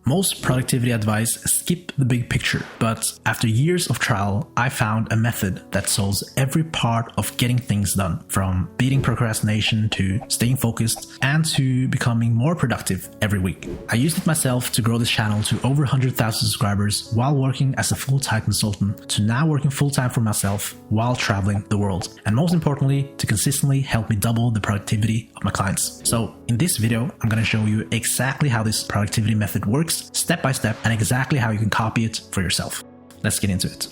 Most productivity advice skip the big picture, but after years of trial, I found a method that solves every part of getting things done, from beating procrastination to staying focused and to becoming more productive every week. I used it myself to grow this channel to over 100,000 subscribers while working as a full-time consultant, to now working full-time for myself while traveling the world, and most importantly, to consistently help me double the productivity of my clients. So in this video, I'm going to show you exactly how this productivity method works step by step and exactly how you can copy it for yourself. Let's get into it.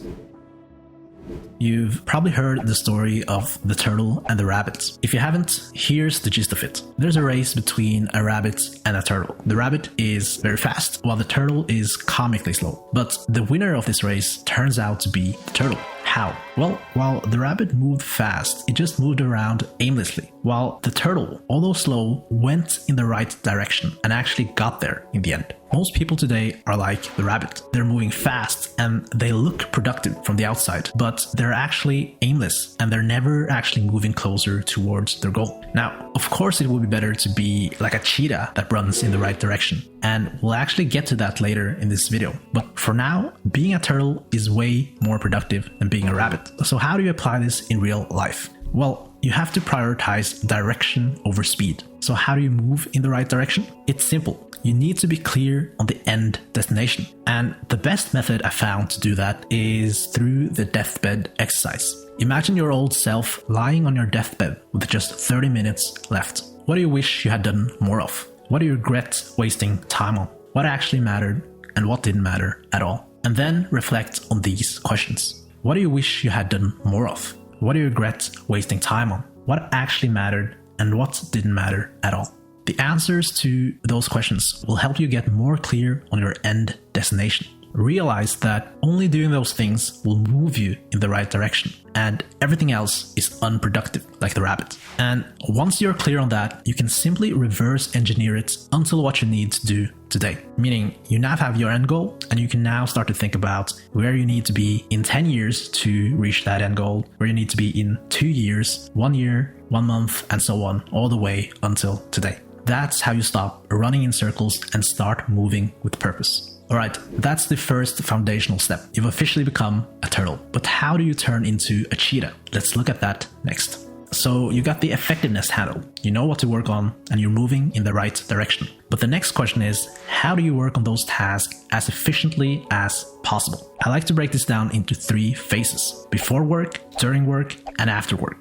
You've probably heard the story of the turtle and the rabbit. If you haven't, here's the gist of it. There's a race between a rabbit and a turtle. The rabbit is very fast, while the turtle is comically slow. But the winner of this race turns out to be the turtle. How? Well, while the rabbit moved fast, it just moved around aimlessly, while the turtle, although slow, went in the right direction and actually got there in the end. Most people today are like the rabbit. They're moving fast and they look productive from the outside, but they're actually aimless and they're never actually moving closer towards their goal. Now, of course, it would be better to be like a cheetah that runs in the right direction, and we'll actually get to that later in this video. But for now, being a turtle is way more productive than being a rabbit. So how do you apply this in real life? Well, you have to prioritize direction over speed. So how do you move in the right direction? It's simple. You need to be clear on the end destination. And the best method I found to do that is through the deathbed exercise. Imagine your old self lying on your deathbed with just 30 minutes left. What do you wish you had done more of? What do you regret wasting time on? What actually mattered and what didn't matter at all? And then reflect on these questions. What do you wish you had done more of? What do you regret wasting time on? What actually mattered and what didn't matter at all? The answers to those questions will help you get more clear on your end destination. Realize that only doing those things will move you in the right direction, and everything else is unproductive, like the rabbit. And once you're clear on that, you can simply reverse engineer it until what you need to do today. Meaning you now have your end goal, and you can now start to think about where you need to be in 10 years to reach that end goal, where you need to be in 2 years, 1 year, 1 month, and so on, all the way until today. That's how you stop running in circles and start moving with purpose. Alright, that's the first foundational step. You've officially become a turtle. But how do you turn into a cheetah? Let's look at that next. So you got the effectiveness handle. You know what to work on and you're moving in the right direction. But the next question is, how do you work on those tasks as efficiently as possible? I like to break this down into 3 phases: before work, during work, and after work.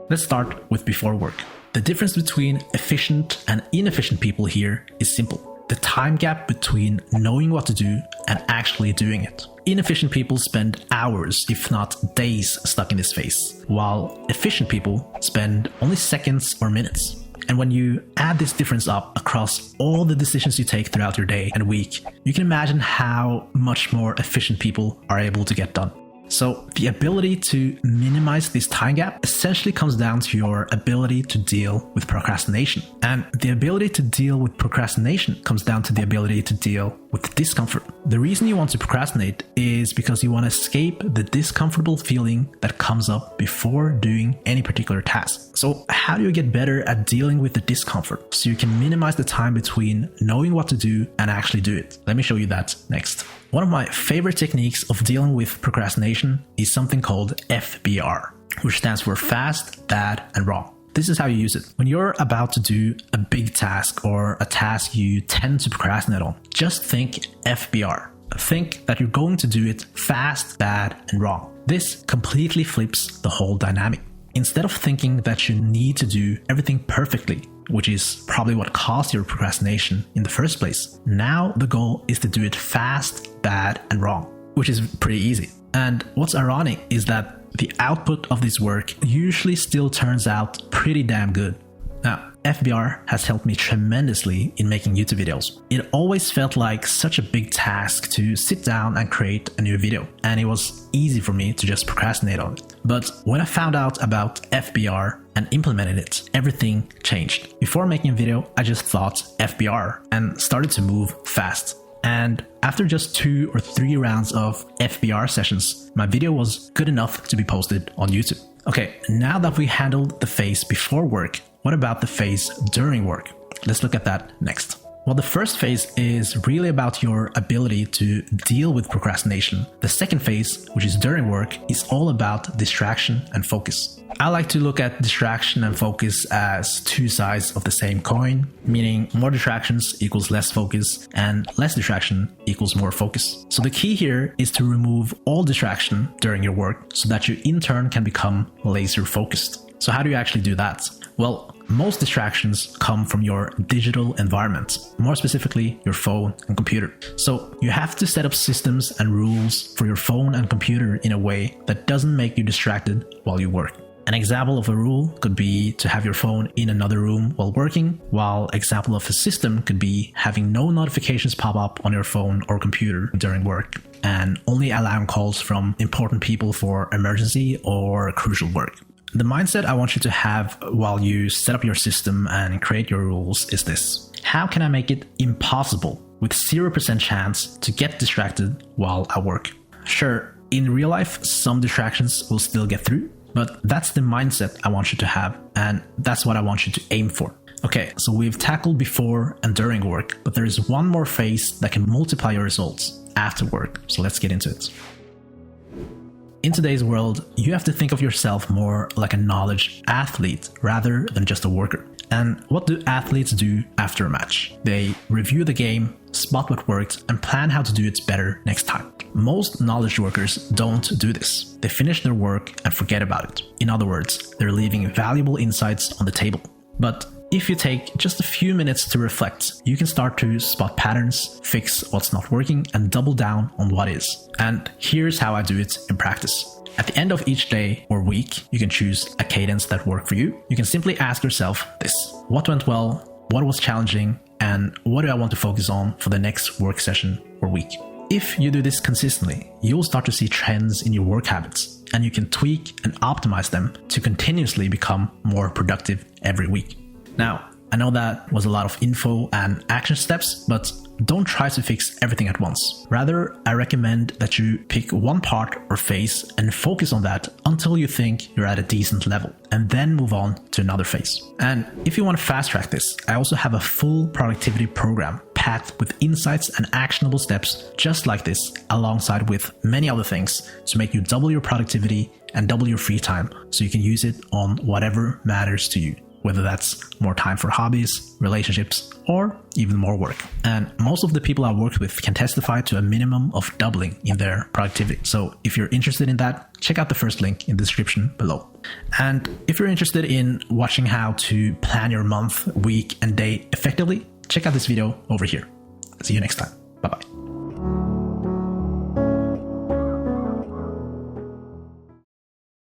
Let's start with before work. The difference between efficient and inefficient people here is simple. The time gap between knowing what to do and actually doing it. Inefficient people spend hours, if not days, stuck in this phase, while efficient people spend only seconds or minutes. And when you add this difference up across all the decisions you take throughout your day and week, you can imagine how much more efficient people are able to get done. So the ability to minimize this time gap essentially comes down to your ability to deal with procrastination. And the ability to deal with procrastination comes down to the ability to deal with discomfort. The reason you want to procrastinate is because you want to escape the discomfortable feeling that comes up before doing any particular task. So how do you get better at dealing with the discomfort so you can minimize the time between knowing what to do and actually do it? Let me show you that next. One of my favorite techniques of dealing with procrastination is something called FBR, which stands for fast, bad, and wrong. This is how you use it. When you're about to do a big task or a task you tend to procrastinate on, just think FBR. Think that you're going to do it fast, bad, and wrong. This completely flips the whole dynamic. Instead of thinking that you need to do everything perfectly, which is probably what caused your procrastination in the first place, now the goal is to do it fast, bad, and wrong, which is pretty easy. And what's ironic is that the output of this work usually still turns out pretty damn good. Now, FBR has helped me tremendously in making YouTube videos. It always felt like such a big task to sit down and create a new video, and it was easy for me to just procrastinate on it. But when I found out about FBR and implemented it, everything changed. Before making a video, I just thought FBR and started to move fast. And after just 2 or 3 rounds of FBR sessions, my video was good enough to be posted on YouTube. Okay, now that we handled the phase before work, what about the phase during work? Let's look at that next. Well, the first phase is really about your ability to deal with procrastination. The second phase, which is during work, is all about distraction and focus. I like to look at distraction and focus as two sides of the same coin, meaning more distractions equals less focus and less distraction equals more focus. So the key here is to remove all distraction during your work so that you in turn can become laser focused. So how do you actually do that? Well, most distractions come from your digital environment, more specifically your phone and computer. So you have to set up systems and rules for your phone and computer in a way that doesn't make you distracted while you work. An example of a rule could be to have your phone in another room while working, while example of a system could be having no notifications pop up on your phone or computer during work, and only allowing calls from important people for emergency or crucial work. The mindset I want you to have while you set up your system and create your rules is this: how can I make it impossible with 0% chance to get distracted while I work? Sure, in real life, some distractions will still get through, but that's the mindset I want you to have, and that's what I want you to aim for. Okay, so we've tackled before and during work, but there is one more phase that can multiply your results after work, so let's get into it. In today's world, you have to think of yourself more like a knowledge athlete rather than just a worker. And what do athletes do after a match? They review the game, spot what worked, and plan how to do it better next time. Most knowledge workers don't do this. They finish their work and forget about it. In other words, they're leaving valuable insights on the table. But if you take just a few minutes to reflect, you can start to spot patterns, fix what's not working, and double down on what is. And here's how I do it in practice. At the end of each day or week, you can choose a cadence that works for you. You can simply ask yourself this: what went well, what was challenging, and what do I want to focus on for the next work session or week? If you do this consistently, you'll start to see trends in your work habits, and you can tweak and optimize them to continuously become more productive every week. Now, I know that was a lot of info and action steps, but don't try to fix everything at once. Rather, I recommend that you pick one part or phase and focus on that until you think you're at a decent level, and then move on to another phase. And if you want to fast track this, I also have a full productivity program packed with insights and actionable steps just like this, alongside with many other things to make you double your productivity and double your free time so you can use it on whatever matters to you, whether that's more time for hobbies, relationships, or even more work. And most of the people I worked with can testify to a minimum of doubling in their productivity. So if you're interested in that, check out the first link in the description below. And if you're interested in watching how to plan your month, week, and day effectively, check out this video over here. See you next time.